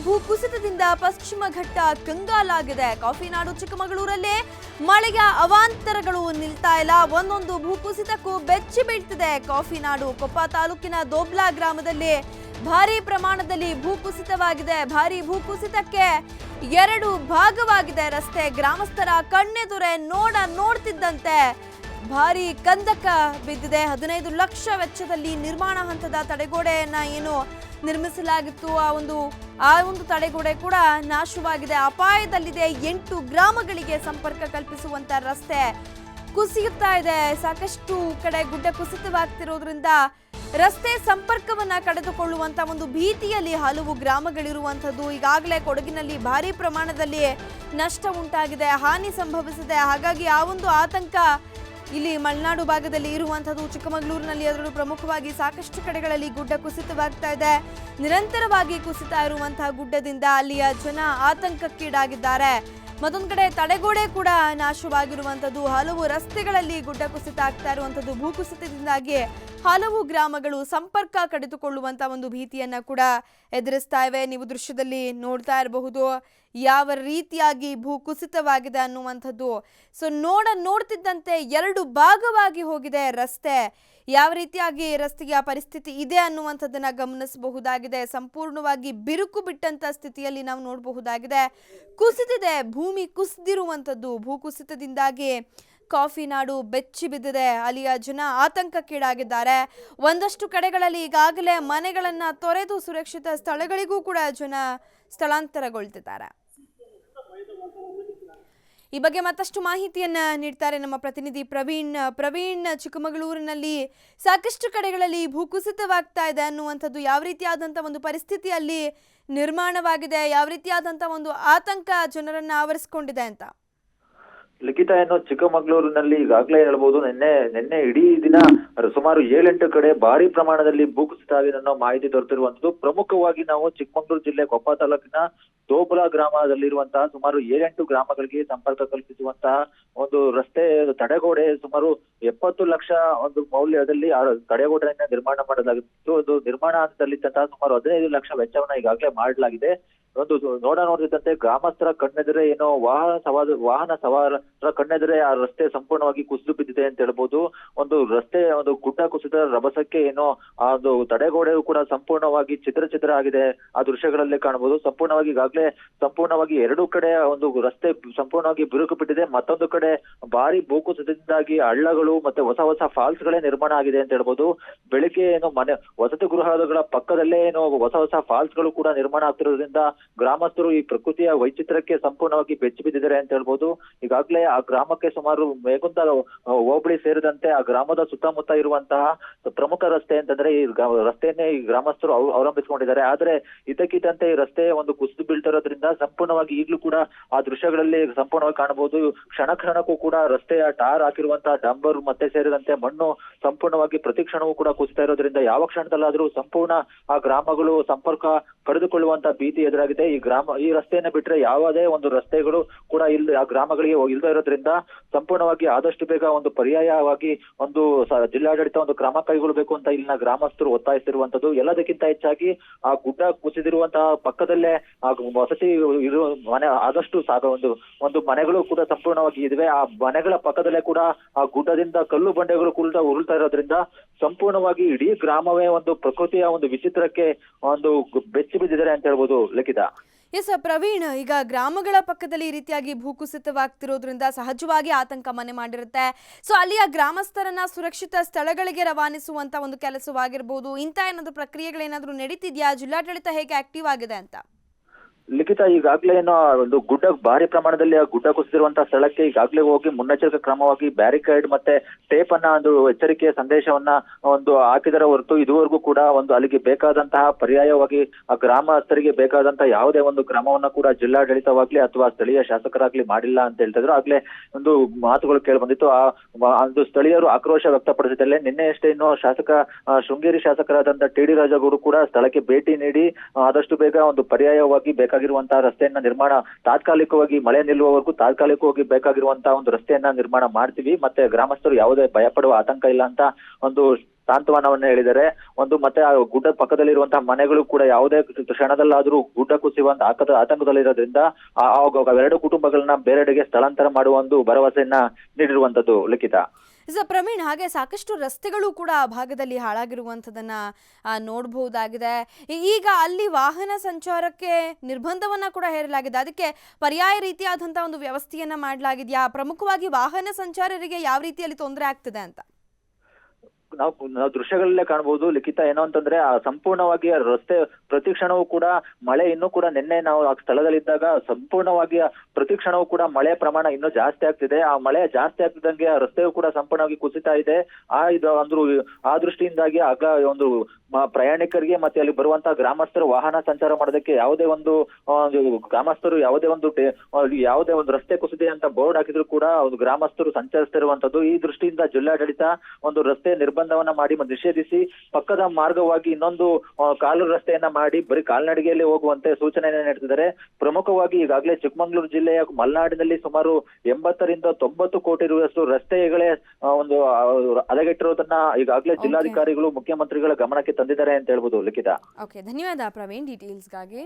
ಭೂಕುಸಿತದಿಂದ ಪಶ್ಚಿಮ ಘಟ್ಟ ಕಂಗಾಲಾಗಿದೆ. ಕಾಫಿನಾಡು ಚಿಕ್ಕಮಗಳೂರಲ್ಲೇ ಮಳೆಯ ಅವಾಂತರಗಳು ನಿಲ್ತಾ ಇಲ್ಲ. ಒಂದೊಂದು ಭೂಕುಸಿತಕ್ಕೂ ಬೆಚ್ಚಿ ಬೀಳ್ತಿದೆ ಕಾಫಿನಾಡು. ಕೊಪ್ಪ ತಾಲೂಕಿನ ದೋಬ್ಲಾ ಗ್ರಾಮದಲ್ಲಿ ಭಾರಿ ಪ್ರಮಾಣದಲ್ಲಿ ಭೂಕುಸಿತವಾಗಿದೆ. ಭಾರಿ ಭೂಕುಸಿತಕ್ಕೆ 2 ಭಾಗವಾಗಿದೆ ರಸ್ತೆ. ಗ್ರಾಮಸ್ಥರ ಕಣ್ಣೆದುರೆ ನೋಡ್ತಿದ್ದಂತೆ ಭಾರಿ ಕಂದಕ ಬಿದ್ದಿದೆ. 15 ಲಕ್ಷ ವೆಚ್ಚದಲ್ಲಿ ನಿರ್ಮಾಣ ಹಂತದ ತಡೆಗೋಡೆಯನ್ನ ಏನು ನಿರ್ಮಿಸಲಾಗಿತ್ತು, ಆ ಒಂದು ತಡೆಗೋಡೆ ಕೂಡ ನಾಶವಾಗಿದೆ. ಅಪಾಯದಲ್ಲಿದೆ. 8 ಗ್ರಾಮಗಳಿಗೆ ಸಂಪರ್ಕ ಕಲ್ಪಿಸುವಂತ ರಸ್ತೆ ಕುಸಿಯುತ್ತಾ ಇದೆ. ಸಾಕಷ್ಟು ಕಡೆ ಗುಡ್ಡ ಕುಸಿತವಾಗ್ತಿರೋದ್ರಿಂದ ರಸ್ತೆ ಸಂಪರ್ಕವನ್ನ ಕಳೆದುಕೊಳ್ಳುವಂತ ಒಂದು ಭೀತಿಯಲ್ಲಿ ಹಲವು ಗ್ರಾಮಗಳಿರುವಂತದ್ದು. ಈಗಾಗಲೇ ಕೊಡಗಿನಲ್ಲಿ ಭಾರಿ ಪ್ರಮಾಣದಲ್ಲಿ ನಷ್ಟ ಉಂಟಾಗಿದೆ, ಹಾನಿ ಸಂಭವಿಸಿದೆ. ಹಾಗಾಗಿ ಆ ಒಂದು ಆತಂಕ ಇಲ್ಲಿ ಮಲೆನಾಡು ಭಾಗದಲ್ಲಿ ಇರುವಂತದ್ದು. ಚಿಕ್ಕಮಗಳೂರಿನಲ್ಲಿ ಅದರಲ್ಲೂ ಪ್ರಮುಖವಾಗಿ ಸಾಕಷ್ಟು ಕಡೆಗಳಲ್ಲಿ ಗುಡ್ಡ ಕುಸಿತವಾಗ್ತಾ ಇದೆ. ನಿರಂತರವಾಗಿ ಕುಸಿತಾ ಇರುವಂತಹ ಗುಡ್ಡದಿಂದ ಅಲ್ಲಿಯ ಜನ ಆತಂಕಕ್ಕೀಡಾಗಿದ್ದಾರೆ. ಮತ್ತೊಂದು ಕಡೆ ತಡೆಗೋಡೆ ಕೂಡ ನಾಶವಾಗಿರುವಂತದ್ದು. ಹಲವು ರಸ್ತೆಗಳಲ್ಲಿ ಗುಡ್ಡ ಕುಸಿತ ಆಗ್ತಾ ಇರುವಂತದ್ದು. ಭೂಕುಸಿತದಿಂದಾಗಿ ಹಲವು ಗ್ರಾಮಗಳು ಸಂಪರ್ಕ ಕಡಿದುಕೊಳ್ಳುವಂತ ಒಂದು ಭೀತಿಯನ್ನ ಕೂಡ ಎದುರಿಸ್ತಾ ಇವೆ. ನೀವು ದೃಶ್ಯದಲ್ಲಿ ನೋಡ್ತಾ ಇರಬಹುದು ಯಾವ ರೀತಿಯಾಗಿ ಭೂಕುಸಿತವಾಗಿದೆ ಅನ್ನುವಂಥದ್ದು. ಸೊ ನೋಡ್ತಿದ್ದಂತೆ 2 ಭಾಗವಾಗಿ ಹೋಗಿದೆ ರಸ್ತೆ. ಯಾವ ರೀತಿಯಾಗಿ ರಸ್ತೆಯ ಪರಿಸ್ಥಿತಿ ಇದೆ ಅನ್ನುವಂಥದ್ದನ್ನ ಗಮನಿಸಬಹುದಾಗಿದೆ. ಸಂಪೂರ್ಣವಾಗಿ ಬಿರುಕು ಬಿಟ್ಟಂತ ಸ್ಥಿತಿಯಲ್ಲಿ ನಾವು ನೋಡಬಹುದಾಗಿದೆ. ಕುಸಿದಿದೆ, ಭೂಮಿ ಕುಸಿದಿರುವಂಥದ್ದು. ಭೂಕುಸಿತದಿಂದಾಗಿ ಕಾಫಿನಾಡು ಬೆಚ್ಚಿ ಬಿದ್ದಿದೆ. ಅಲ್ಲಿಯ ಜನ ಆತಂಕಕ್ಕೀಡಾಗಿದ್ದಾರೆ. ಒಂದಷ್ಟು ಕಡೆಗಳಲ್ಲಿ ಈಗಾಗಲೇ ಮನೆಗಳನ್ನ ತೊರೆದು ಸುರಕ್ಷಿತ ಸ್ಥಳಗಳಿಗೂ ಕೂಡ ಜನ ಸ್ಥಳಾಂತರಗೊಳ್ತಿದ್ದಾರೆ. ಈ ಬಗ್ಗೆ ಮತ್ತಷ್ಟು ಮಾಹಿತಿಯನ್ನ ನೀಡ್ತಾರೆ ನಮ್ಮ ಪ್ರತಿನಿಧಿ ಪ್ರವೀಣ್. ಚಿಕ್ಕಮಗಳೂರಿನಲ್ಲಿ ಸಾಕಷ್ಟು ಕಡೆಗಳಲ್ಲಿ ಭೂಕುಸಿತವಾಗ್ತಾ ಇದೆ ಅನ್ನುವಂಥದ್ದು. ಯಾವ ರೀತಿಯಾದಂಥ ಒಂದು ಪರಿಸ್ಥಿತಿ ಅಲ್ಲಿ ನಿರ್ಮಾಣವಾಗಿದೆ, ಯಾವ ರೀತಿಯಾದಂಥ ಒಂದು ಆತಂಕ ಜನರನ್ನ ಆವರಿಸಿಕೊಂಡಿದೆ ಅಂತ? ಲಿಖಿತ, ಏನು ಚಿಕ್ಕಮಗಳೂರಿನಲ್ಲಿ ಈಗಾಗಲೇ ಹೇಳ್ಬೋದು, ನಿನ್ನೆ ಇಡೀ ದಿನ ಸುಮಾರು 7-8 ಕಡೆ ಭಾರಿ ಪ್ರಮಾಣದಲ್ಲಿ ಭೂಕುಸಿತ ಆಗಿದೆ ಅನ್ನೋ ಮಾಹಿತಿ ದೊರೆತಿರುವಂತದ್ದು. ಪ್ರಮುಖವಾಗಿ ನಾವು ಚಿಕ್ಕಮಗಳೂರು ಜಿಲ್ಲೆ ಕೊಪ್ಪ ತಾಲೂಕಿನ ದೋಬುಲಾ ಗ್ರಾಮದಲ್ಲಿರುವಂತಹ ಸುಮಾರು 7-8 ಗ್ರಾಮಗಳಿಗೆ ಸಂಪರ್ಕ ಕಲ್ಪಿಸುವಂತಹ ಒಂದು ರಸ್ತೆ ತಡೆಗೋಡೆ ಸುಮಾರು 70 ಲಕ್ಷ ಒಂದು ಮೌಲ್ಯದಲ್ಲಿ ಆ ತಡೆಗೋಡೆಯನ್ನ ನಿರ್ಮಾಣ ಮಾಡಲಾಗಿತ್ತು. ಅದು ನಿರ್ಮಾಣ ಹಂತದಲ್ಲಿದ್ದಂತಹ ಸುಮಾರು 15 ಲಕ್ಷ ವೆಚ್ಚವನ್ನ ಈಗಾಗಲೇ ಮಾಡಲಾಗಿದೆ. ಒಂದು ನೋಡ್ತಿದ್ದಂತೆ ಗ್ರಾಮಸ್ಥರ ಕಣ್ಣೆದುರೆ ಏನೋ ವಾಹನ ಸವಾರರ ಕಣ್ಣೆದುರೆ ಆ ರಸ್ತೆ ಸಂಪೂರ್ಣವಾಗಿ ಕುಸಿದು ಬಿದ್ದಿದೆ ಅಂತ ಹೇಳ್ಬೋದು. ಒಂದು ರಸ್ತೆ ಒಂದು ಗುಡ್ಡ ಕುಸಿದ ರಭಸಕ್ಕೆ ಏನೋ ಆ ಒಂದು ತಡೆಗೋಡೆಯು ಕೂಡ ಸಂಪೂರ್ಣವಾಗಿ ಚಿತ್ರ ಆಗಿದೆ. ಆ ದೃಶ್ಯಗಳಲ್ಲಿ ಕಾಣಬಹುದು. ಸಂಪೂರ್ಣವಾಗಿ 2 ಕಡೆ ಒಂದು ರಸ್ತೆ ಸಂಪೂರ್ಣವಾಗಿ ಬಿರುಕು ಬಿಟ್ಟಿದೆ. ಮತ್ತೊಂದು ಕಡೆ ಭಾರಿ ಭೂಕುಸಿತದಿಂದಾಗಿ ಹಳ್ಳಗಳು ಮತ್ತೆ ಹೊಸ ಫಾಲ್ಸ್ ಗಳೇ ನಿರ್ಮಾಣ ಆಗಿದೆ ಅಂತ ಹೇಳ್ಬೋದು. ಬೆಳಿಗ್ಗೆ ಏನು ವಸತಿ ಗೃಹಗಳ ಪಕ್ಕದಲ್ಲೇ ಏನು ಹೊಸ ಫಾಲ್ಸ್ ಗಳು ಕೂಡ ನಿರ್ಮಾಣ ಆಗ್ತಿರೋದ್ರಿಂದ ಗ್ರಾಮಸ್ಥರು ಈ ಪ್ರಕೃತಿಯ ವೈಚಿತ್ರಕ್ಕೆ ಸಂಪೂರ್ಣವಾಗಿ ಬೆಚ್ಚಿ ಬಿದ್ದಿದ್ದಾರೆ ಅಂತ ಹೇಳ್ಬೋದು. ಈಗಾಗಲೇ ಆ ಗ್ರಾಮಕ್ಕೆ ಸುಮಾರು ಮೇಗುಂದ ಹೋಬಳಿ ಸೇರಿದಂತೆ ಆ ಗ್ರಾಮದ ಸುತ್ತಮುತ್ತ ಇರುವಂತಹ ಪ್ರಮುಖ ರಸ್ತೆ ಅಂತಂದ್ರೆ ಈ ರಸ್ತೆಯನ್ನೇ ಈ ಗ್ರಾಮಸ್ಥರು ಅವಲಂಬಿಸಿಕೊಂಡಿದ್ದಾರೆ. ಆದ್ರೆ ಇದಕ್ಕಿದ್ದಂತೆ ಈ ರಸ್ತೆ ಒಂದು ಕುಸಿದು ಬೀಳ್ತಿರೋದ್ರಿಂದ ಸಂಪೂರ್ಣವಾಗಿ ಈಗಲೂ ಕೂಡ ಆ ದೃಶ್ಯಗಳಲ್ಲಿ ಸಂಪೂರ್ಣವಾಗಿ ಕಾಣಬಹುದು. ಕ್ಷಣಕ್ಕೂ ಕೂಡ ರಸ್ತೆಯ ಟಾರ್ ಹಾಕಿರುವಂತಹ ಡಂಬರ್ ಮತ್ತೆ ಸೇರಿದಂತೆ ಮಣ್ಣು ಸಂಪೂರ್ಣವಾಗಿ ಪ್ರತಿ ಕ್ಷಣವೂ ಕೂಡ ಕುಸಿತಾ ಇರೋದ್ರಿಂದ ಯಾವ ಕ್ಷಣದಲ್ಲಾದ್ರೂ ಸಂಪೂರ್ಣ ಆ ಗ್ರಾಮಗಳು ಸಂಪರ್ಕ ಕಡಿದುಕೊಳ್ಳುವಂತ ಭೀತಿ ಎದುರಾಗಿದೆ. ಈ ರಸ್ತೆಯನ್ನ ಬಿಟ್ರೆ ಯಾವುದೇ ಒಂದು ರಸ್ತೆಗಳು ಕೂಡ ಆ ಗ್ರಾಮಗಳಿಗೆ ಇಲ್ಲದೆ ಇರೋದ್ರಿಂದ ಸಂಪೂರ್ಣವಾಗಿ ಆದಷ್ಟು ಬೇಗ ಒಂದು ಪರ್ಯಾಯವಾಗಿ ಒಂದು ಜಿಲ್ಲಾಡಳಿತ ಒಂದು ಕ್ರಮ ಕೈಗೊಳ್ಳಬೇಕು ಅಂತ ಇಲ್ಲಿನ ಗ್ರಾಮಸ್ಥರು ಒತ್ತಾಯಿಸಿರುವಂತದ್ದು. ಎಲ್ಲದಕ್ಕಿಂತ ಹೆಚ್ಚಾಗಿ ಆ ಗುಡ್ಡ ಕುಸಿದಿರುವಂತಹ ಪಕ್ಕದಲ್ಲೇ ಆ ವಸತಿ ಇರುವ ಮನೆ ಆದಷ್ಟು ಒಂದು ಮನೆಗಳು ಕೂಡ ಸಂಪೂರ್ಣವಾಗಿ ಇವೆ. ಆ ಮನೆಗಳ ಪಕ್ಕದಲ್ಲೇ ಕೂಡ ಆ ಗುಡ್ಡದಿಂದ ಕಲ್ಲು ಬಂಡೆಗಳು ಕೂಡ ಉರುಳ್ತಾ ಇರೋದ್ರಿಂದ ಸಂಪೂರ್ಣವಾಗಿ ಇಡೀ ಗ್ರಾಮವೇ ಒಂದು ಪ್ರಕೃತಿಯ ಒಂದು ವಿಚಿತ್ರಕ್ಕೆ ಒಂದು ಬೆಚ್ಚಿ ಬಿದ್ದಿದ್ದಾರೆ ಅಂತ ಹೇಳ್ಬೋದು. ಲಿಖಿತ. ಎಸ್ ಪ್ರವೀಣ್, ಈಗ ಗ್ರಾಮಗಳ ಪಕ್ಕದಲ್ಲಿ ಈ ರೀತಿಯಾಗಿ ಭೂಕುಸಿತವಾಗ್ತಿರೋದ್ರಿಂದ ಸಹಜವಾಗಿ ಆತಂಕ ಮನೆ ಮಾಡಿರುತ್ತೆ. ಸೊ ಅಲ್ಲಿಯ ಗ್ರಾಮಸ್ಥರನ್ನ ಸುರಕ್ಷಿತ ಸ್ಥಳಗಳಿಗೆ ರವಾನಿಸುವಂತ ಒಂದು ಕೆಲಸವಾಗಿರ್ಬೋದು. ಇಂಥ ಏನಾದ್ರು ಪ್ರಕ್ರಿಯೆಗಳೇನಾದ್ರೂ ನಡೀತಿದ್ಯಾ? ಜಿಲ್ಲಾಡಳಿತ ಹೇಗೆ ಆಕ್ಟಿವ್ ಆಗಿದೆ ಅಂತ? ಲಿಖಿತ, ಈಗಾಗಲೇ ಏನೋ ಒಂದು ಗುಡ್ಡ ಭಾರಿ ಪ್ರಮಾಣದಲ್ಲಿ ಆ ಗುಡ್ಡ ಕುಸಿದಿರುವಂತಹ ಸ್ಥಳಕ್ಕೆ ಈಗಾಗಲೇ ಹೋಗಿ ಮುನ್ನೆಚ್ಚರಿಕೆ ಕ್ರಮವಾಗಿ ಬ್ಯಾರಿಕೇಡ್ ಮತ್ತೆ ಟೇಪ್ ಅನ್ನ ಒಂದು ಎಚ್ಚರಿಕೆಯ ಸಂದೇಶವನ್ನ ಒಂದು ಹಾಕಿದರ ಹೊರತು ಇದುವರೆಗೂ ಕೂಡ ಒಂದು ಅಲ್ಲಿಗೆ ಬೇಕಾದಂತಹ ಪರ್ಯಾಯವಾಗಿ ಆ ಗ್ರಾಮಸ್ಥರಿಗೆ ಬೇಕಾದಂತಹ ಯಾವುದೇ ಒಂದು ಕ್ರಮವನ್ನ ಕೂಡ ಜಿಲ್ಲಾಡಳಿತವಾಗ್ಲಿ ಅಥವಾ ಸ್ಥಳೀಯ ಶಾಸಕರಾಗ್ಲಿ ಮಾಡಿಲ್ಲ ಅಂತ ಹೇಳ್ತಿದ್ರು. ಆಗ್ಲೇ ಒಂದು ಮಾತುಗಳು ಕೇಳಿ ಬಂದಿತ್ತು. ಒಂದು ಸ್ಥಳೀಯರು ಆಕ್ರೋಶ ವ್ಯಕ್ತಪಡಿಸಿದ್ದಲ್ಲೇ ನಿನ್ನೆಯಷ್ಟೇ ಇನ್ನು ಶೃಂಗೇರಿ ಶಾಸಕರಾದಂತಹ ಟಿ ಡಿ ರಾಜಗೌಡರು ಕೂಡ ಸ್ಥಳಕ್ಕೆ ಭೇಟಿ ನೀಡಿ ಆದಷ್ಟು ಬೇಗ ಒಂದು ಪರ್ಯಾಯವಾಗಿ ಬೇಕಾಗಿರುವಂತಹ ರಸ್ತೆಯನ್ನ ನಿರ್ಮಾಣ ತಾತ್ಕಾಲಿಕವಾಗಿ ಮಳೆ ನಿಲ್ಲುವವರೆಗೂ ತಾತ್ಕಾಲಿಕವಾಗಿ ಬೇಕಾಗಿರುವಂತಹ ಒಂದು ರಸ್ತೆಯನ್ನ ನಿರ್ಮಾಣ ಮಾಡ್ತೀವಿ, ಮತ್ತೆ ಗ್ರಾಮಸ್ಥರು ಯಾವುದೇ ಭಯ ಪಡುವ ಆತಂಕ ಇಲ್ಲ ಅಂತ ಒಂದು ಸಾಂತ್ವನವನ್ನ ಹೇಳಿದ್ದಾರೆ. ಒಂದು ಮತ್ತೆ ಆ ಗುಡ್ಡ ಪಕ್ಕದಲ್ಲಿರುವಂತಹ ಮನೆಗಳು ಕೂಡ ಯಾವುದೇ ಕ್ಷಣದಲ್ಲಾದ್ರೂ ಗುಡ್ಡ ಕುಸಿಯುವಂತ ಆತಂಕದಲ್ಲಿರೋದ್ರಿಂದ ಅವೆರಡು ಕುಟುಂಬಗಳನ್ನ ಬೇರೆಡೆಗೆ ಸ್ಥಳಾಂತರ ಮಾಡುವ ಒಂದು ಭರವಸೆಯನ್ನ ನೀಡಿರುವಂತದ್ದು ಲಿಖಿತ. ಪ್ರವೀಣ್, ಹಾಗೆ ಸಾಕಷ್ಟು ರಸ್ತೆಗಳು ಕೂಡ ಆ ಭಾಗದಲ್ಲಿ ಹಾಳಾಗಿರುವಂಥದ್ದನ್ನ ನೋಡಬಹುದಾಗಿದೆ. ಈಗ ಅಲ್ಲಿ ವಾಹನ ಸಂಚಾರಕ್ಕೆ ನಿರ್ಬಂಧವನ್ನ ಕೂಡ ಹೇರಲಾಗಿದೆ. ಅದಕ್ಕೆ ಪರ್ಯಾಯ ರೀತಿಯಾದಂತಹ ಒಂದು ವ್ಯವಸ್ಥೆಯನ್ನ ಮಾಡಲಾಗಿದೆಯಾ? ಪ್ರಮುಖವಾಗಿ ವಾಹನ ಸಂಚಾರರಿಗೆ ಯಾವ ರೀತಿಯಲ್ಲಿ ತೊಂದರೆ ಆಗ್ತಿದೆ ಅಂತ ನಾವು ದೃಶ್ಯಗಳಲ್ಲೇ ಕಾಣಬಹುದು ಲಿಖಿತ. ಏನು ಅಂತಂದ್ರೆ ಆ ಸಂಪೂರ್ಣವಾಗಿ ರಸ್ತೆ ಪ್ರತಿ ಕ್ಷಣವೂ ಕೂಡ ಮಳೆ ಇನ್ನೂ ಕೂಡ ನಿನ್ನೆ ನಾವು ಆ ಸ್ಥಳದಲ್ಲಿದ್ದಾಗ ಸಂಪೂರ್ಣವಾಗಿ ಪ್ರತಿ ಕ್ಷಣವೂ ಕೂಡ ಮಳೆ ಪ್ರಮಾಣ ಇನ್ನೂ ಜಾಸ್ತಿ ಆಗ್ತಿದೆ. ಆ ಮಳೆ ಜಾಸ್ತಿ ಆಗ್ತಿದ್ದಂಗೆ ಆ ರಸ್ತೆಯು ಕೂಡ ಸಂಪೂರ್ಣವಾಗಿ ಕುಸಿತಾ ಇದೆ. ಆ ದೃಷ್ಟಿಯಿಂದಾಗಿ ಒಂದು ಪ್ರಯಾಣಿಕರಿಗೆ ಮತ್ತೆ ಅಲ್ಲಿ ಬರುವಂತಹ ಗ್ರಾಮಸ್ಥರು ವಾಹನ ಸಂಚಾರ ಮಾಡೋದಕ್ಕೆ ಯಾವುದೇ ಒಂದು ಗ್ರಾಮಸ್ಥರು ಯಾವುದೇ ಒಂದು ರಸ್ತೆ ಕುಸಿದೆ ಅಂತ ಬೋರ್ಡ್ ಹಾಕಿದ್ರು ಕೂಡ ಒಂದು ಗ್ರಾಮಸ್ಥರು ಸಂಚರಿಸ್ತಿರುವಂತದ್ದು. ಈ ದೃಷ್ಟಿಯಿಂದ ಜಿಲ್ಲಾಡಳಿತ ಒಂದು ರಸ್ತೆ ನಿರ್ಬಂಧವನ್ನ ಮಾಡಿ ನಿಷೇಧಿಸಿ ಪಕ್ಕದ ಮಾರ್ಗವಾಗಿ ಇನ್ನೊಂದು ಕಾಲು ರಸ್ತೆಯನ್ನ ಮಾಡಿ ಬರೀ ಕಾಲ್ನಡಿಗೆಯಲ್ಲಿ ಹೋಗುವಂತೆ ಸೂಚನೆಯನ್ನ ನೀಡ್ತಿದ್ದಾರೆ. ಪ್ರಮುಖವಾಗಿ ಈಗಾಗಲೇ ಚಿಕ್ಕಮಗಳೂರು ಜಿಲ್ಲೆಯ ಮಲೆನಾಡಿನಲ್ಲಿ ಸುಮಾರು 80 ರಿಂದ 90 ಕೋಟಿ ರೂಪಾಯಿಯಷ್ಟು ರಸ್ತೆಗಳೇ ಒಂದು ಹದಗೆಟ್ಟಿರೋದನ್ನ ಈಗಾಗಲೇ ಜಿಲ್ಲಾಧಿಕಾರಿಗಳು ಮುಖ್ಯಮಂತ್ರಿಗಳ ಗಮನಕ್ಕೆ ತಂದಿದ್ದಾರೆ ಅಂತ ಹೇಳ್ಬೋದು ಲಿಖಿತ. ಧನ್ಯವಾದ ಪ್ರವೀಣ್ ಡೀಟೇಲ್ಸ್ಗಾಗಿ.